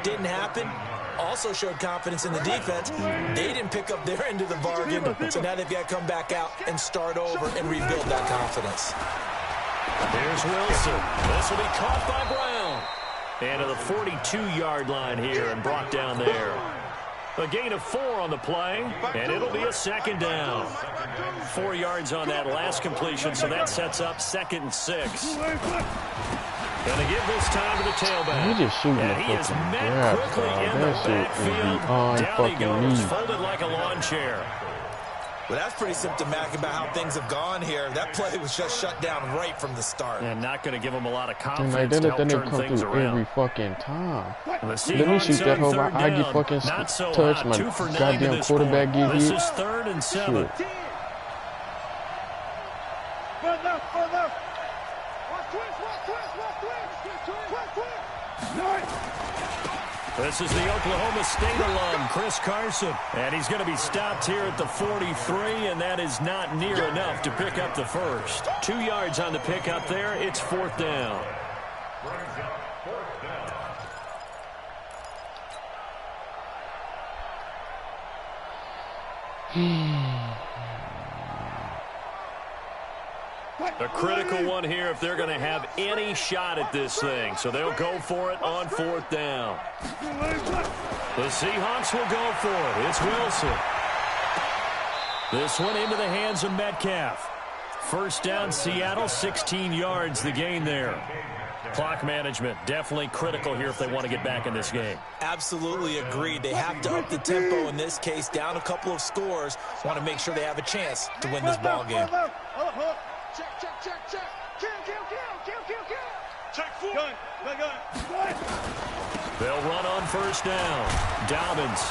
didn't happen. Also showed confidence in the defense. They didn't pick up their end of the bargain, so now they've got to come back out and start over and rebuild that confidence. Here's Wilson. This will be caught by Brown. And to the 42-yard line here and brought down there. A gain of 4 on the play, and it'll be a second down. 4 yards on that last completion, so that sets up 2nd and 6. Going to give this time to the tailback. He just shooting the he is fucking met grab, quickly in the backfield. Down he goes, folded like a lawn chair. Well, that's pretty symptomatic about how things have gone here. That play was just shut down right from the start. And not going to give them a lot of And confidence like, to help then turn they come things through around. every fucking time. The Let me Seahawks shoot that on hoe. third I down. get fucking Not so touch. hot. My 2 for 9 to goddamn this quarterback point. get This hit. is 3rd and 7. Shit. This is the Oklahoma State alum, Chris Carson. And he's going to be stopped here at the 43, and that is not near enough to pick up the first. 2 yards on the pickup there. It's 4th down. A critical one here if they're going to have any shot at this thing. So they'll go for it on 4th down. The Seahawks will go for it. It's Wilson. This one into the hands of Metcalf. First down, Seattle, 16 yards the gain there. Clock management definitely critical here if they want to get back in this game. Absolutely agreed. They have to up the tempo in this case, down a couple of scores. Want to make sure they have a chance to win this ball game. They'll run on first down. Dobbins.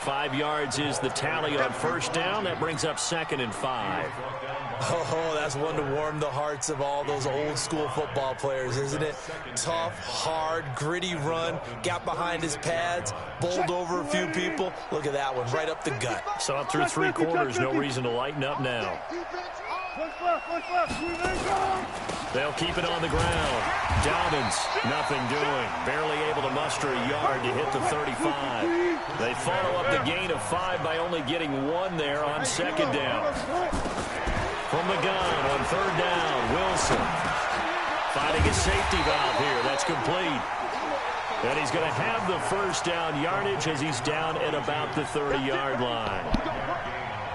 5 yards is the tally on first down. That brings up 2nd and 5. Oh, that's one to warm the hearts of all those old school football players, isn't it? Tough, hard, gritty run, got behind his pads, bowled over a few people. Look at that one, right up the gut. Saw through 3 quarters, no reason to lighten up now. They'll keep it on the ground. Dobbins, nothing doing. Barely able to muster a yard to hit the 35. They follow up the gain of 5 by only getting 1 there on 2nd down. From the gun on 3rd down, Wilson. Finding a safety valve here. That's complete. And he's going to have the first down yardage as he's down at about the 30-yard line.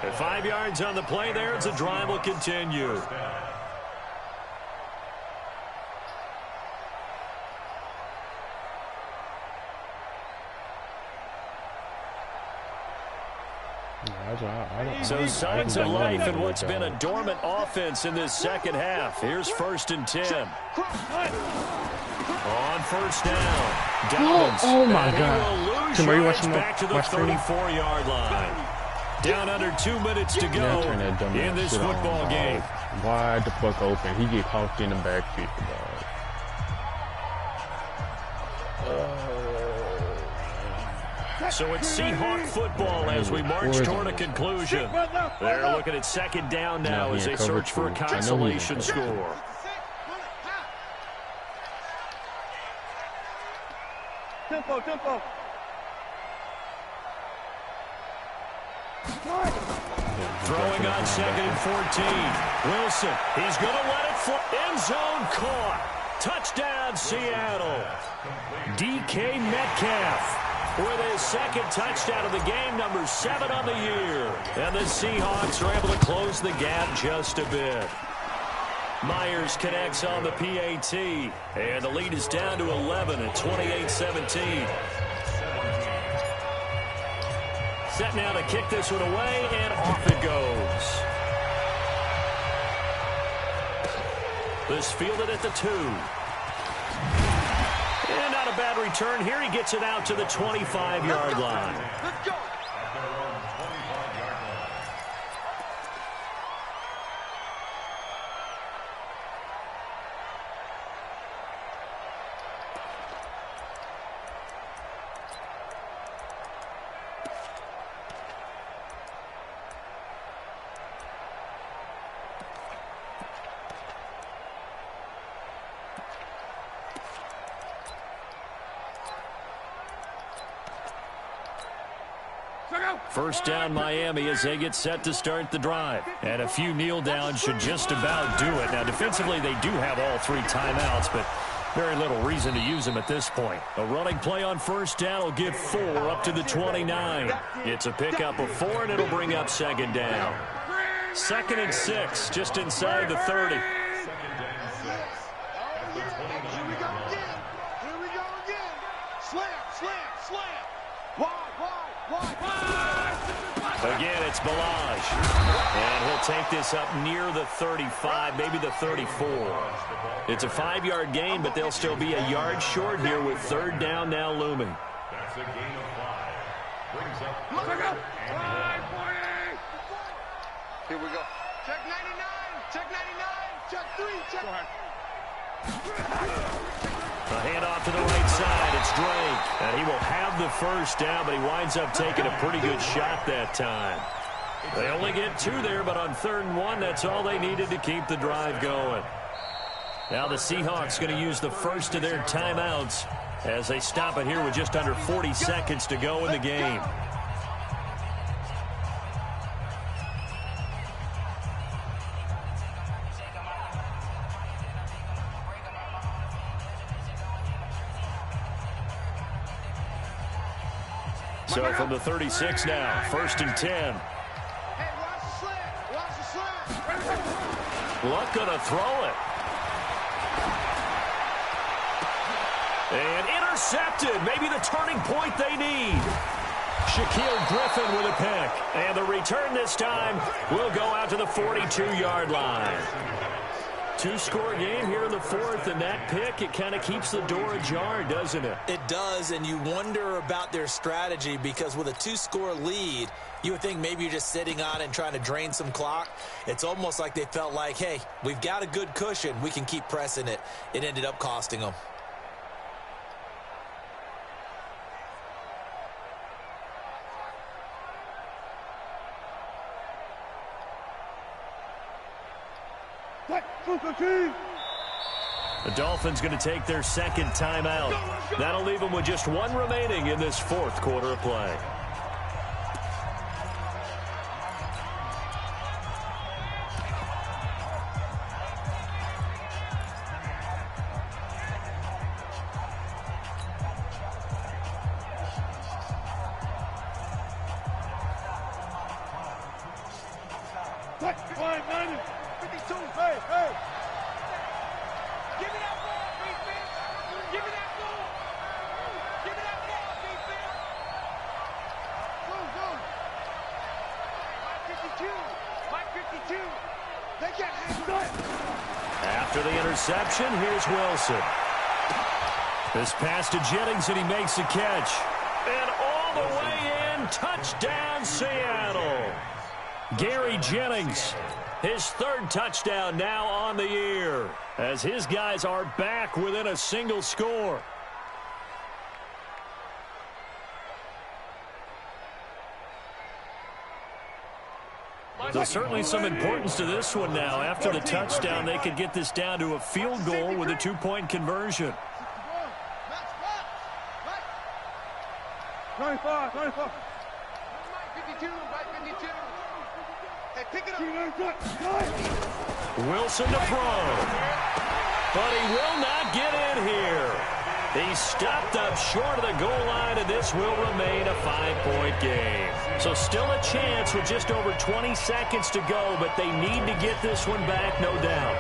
At 5 yards on the play there, the drive will continue. So signs of life in what's been a dormant offense in this second half. Here's 1st and 10. On first down, Dobbins. Oh my God. Tim, are you watching back to the 34-yard line? Down under 2 minutes to go in this football game. Wide the fuck open. He get caught in the backfield, dog. So it's Seahawk football as we march toward a conclusion. They're looking at 2nd down now as they search for a consolation score. Tempo. Throwing on 2nd and 14. Wilson, he's going to let it fly. End zone caught. Touchdown, Seattle. DK Metcalf with his 2nd touchdown of the game, number 7 on the year. And the Seahawks are able to close the gap just a bit. Myers connects on the PAT, and the lead is down to 11 at 28-17. Set now to kick this one away, and off it goes. This fielded at the 2. And not a bad return here. He gets it out to the 25-yard line. Let's go. First down Miami as they get set to start the drive. And a few kneel downs should just about do it. Now defensively they do have all 3 timeouts, but very little reason to use them at this point. A running play on first down will get 4 up to the 29. It's a pickup of 4 and it'll bring up second down. 2nd and 6 just inside the 30. Again, it's Balaj. And he'll take this up near the 35, maybe the 34. It's a 5-yard gain, but they'll still be a yard short here with 3rd down now looming. That's a gain of 5. Brings up Here we go. Check 99. Check 99. Check 3. Check. A handoff to the right side. It's Drake. And he will have the first down, but he winds up taking a pretty good shot that time. They only get 2 there, but on 3rd and 1, that's all they needed to keep the drive going. Now the Seahawks going to use the first of their timeouts as they stop it here with just under 40 seconds to go in the game. So from the 36 now, 1st and 10. Luck gonna throw it. And intercepted. Maybe the turning point they need. Shaquille Griffin with a pick. And the return this time will go out to the 42-yard line. 2-score game here in the 4th, and that pick, it kind of keeps the door ajar, doesn't it? It does, and you wonder about their strategy because with a 2-score lead, you would think maybe you're just sitting on it and trying to drain some clock. It's almost like they felt like, hey, we've got a good cushion. We can keep pressing it. It ended up costing them. The Dolphins going to take their 2nd timeout. That'll leave them with just 1 remaining in this 4th quarter of play. After the interception, here's Wilson. This pass to Jennings, and he makes the catch. And all the way in, touchdown Seattle. Gary Jennings, his 3rd touchdown now on the year, as his guys are back within a single score. There's certainly some importance to this one now. After the touchdown, they could get this down to a field goal with a 2-point conversion. 95. 52. Wilson to throw. But he will not get in here. He stopped up short of the goal line, and this will remain a 5-point game. So still a chance with just over 20 seconds to go, but they need to get this one back, no doubt.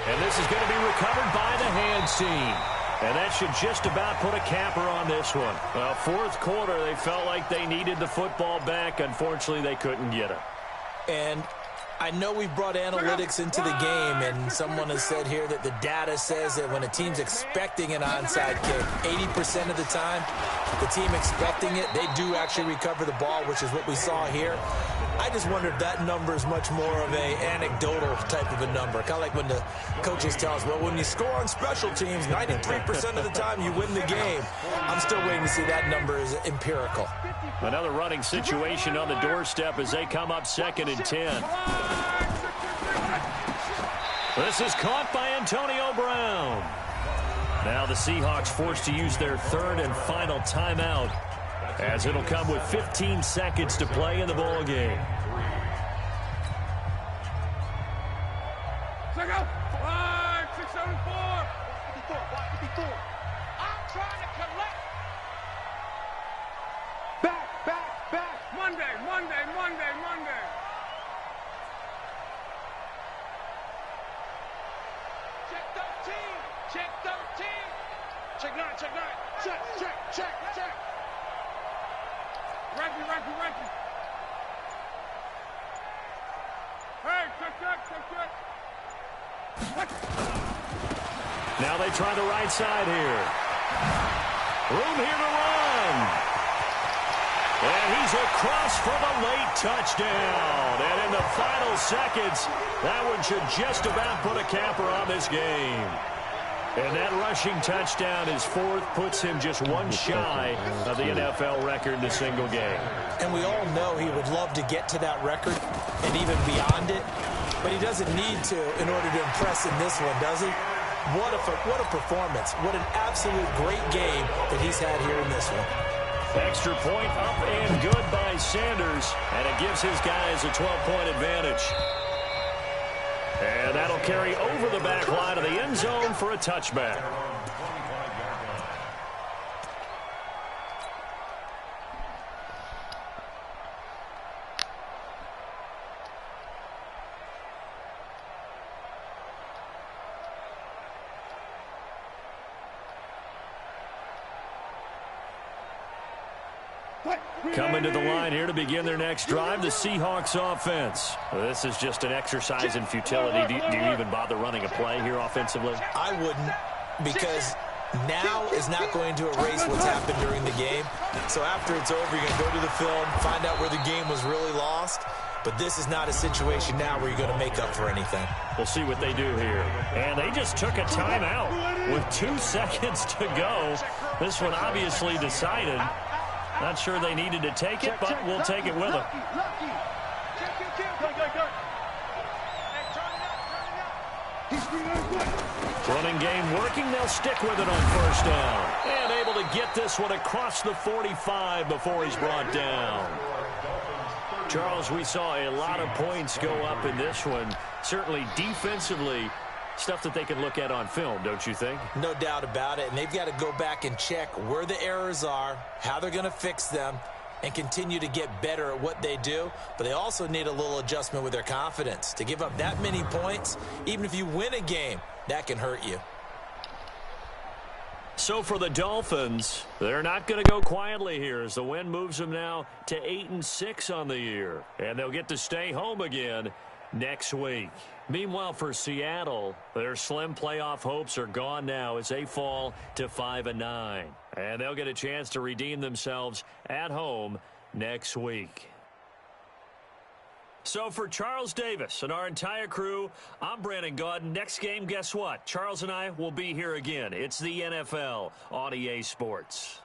And this is going to be recovered by the hand team. And that should just about put a capper on this one. Well, 4th quarter, they felt like they needed the football back. Unfortunately, they couldn't get it. And I know we've brought analytics into the game, and someone has said here that the data says that when a team's expecting an onside kick, 80% of the time, the team expecting it, they do actually recover the ball, which is what we saw here. I just wonder if that number is much more of a anecdotal type of a number. Kind of like when the coaches tell us, well, when you score on special teams, 93% of the time you win the game. I'm still waiting to see that number is empirical. Another running situation on the doorstep as they come up 2nd and 10. This is caught by Antonio Brown. Now the Seahawks forced to use their third and final timeout, as it'll come with 15 seconds to play in the ball game. Check out. 674. 54. I'm trying to collect. Back. Monday. Check 13. Check 9. Check. Ranky. Hey, check. Now they try the right side here. Room here to run. And he's across for the late touchdown. And in the final seconds, that one should just about put a capper on this game. And that rushing touchdown, his fourth, puts him just one shy of the NFL record in a single game. And we all know he would love to get to that record and even beyond it, but he doesn't need to in order to impress in this one, does he? What a performance. What an absolute great game that he's had here in this one. Extra point up and good by Sanders, and it gives his guys a 12-point advantage. And that'll carry over the back line of the end zone for a touchback. Coming to the line here to begin their next drive, the Seahawks offense. This is just an exercise in futility. Do you even bother running a play here offensively? I wouldn't, because now is not going to erase what's happened during the game. So after it's over, you're going to go to the film, find out where the game was really lost. But this is not a situation now where you're going to make up for anything. We'll see what they do here. And they just took a timeout with 2 seconds to go. This one obviously decided. Not sure they needed to take it, but we'll take it with them. Running game working. They'll stick with it on first down. And able to get this one across the 45 before he's brought down. Charles, we saw a lot of points go up in this one. Certainly defensively, stuff that they can look at on film, don't you think? No doubt about it. And they've got to go back and check where the errors are, how they're going to fix them, and continue to get better at what they do. But they also need a little adjustment with their confidence. To give up that many points, even if you win a game, that can hurt you. So for the Dolphins, they're not going to go quietly here as the win moves them now to 8-6 on the year. And they'll get to stay home again next week. Meanwhile, for Seattle, their slim playoff hopes are gone now as they fall to 5-9. And they'll get a chance to redeem themselves at home next week. So for Charles Davis and our entire crew, I'm Brandon Gaudin. Next game, guess what? Charles and I will be here again. It's the NFL on EA Sports.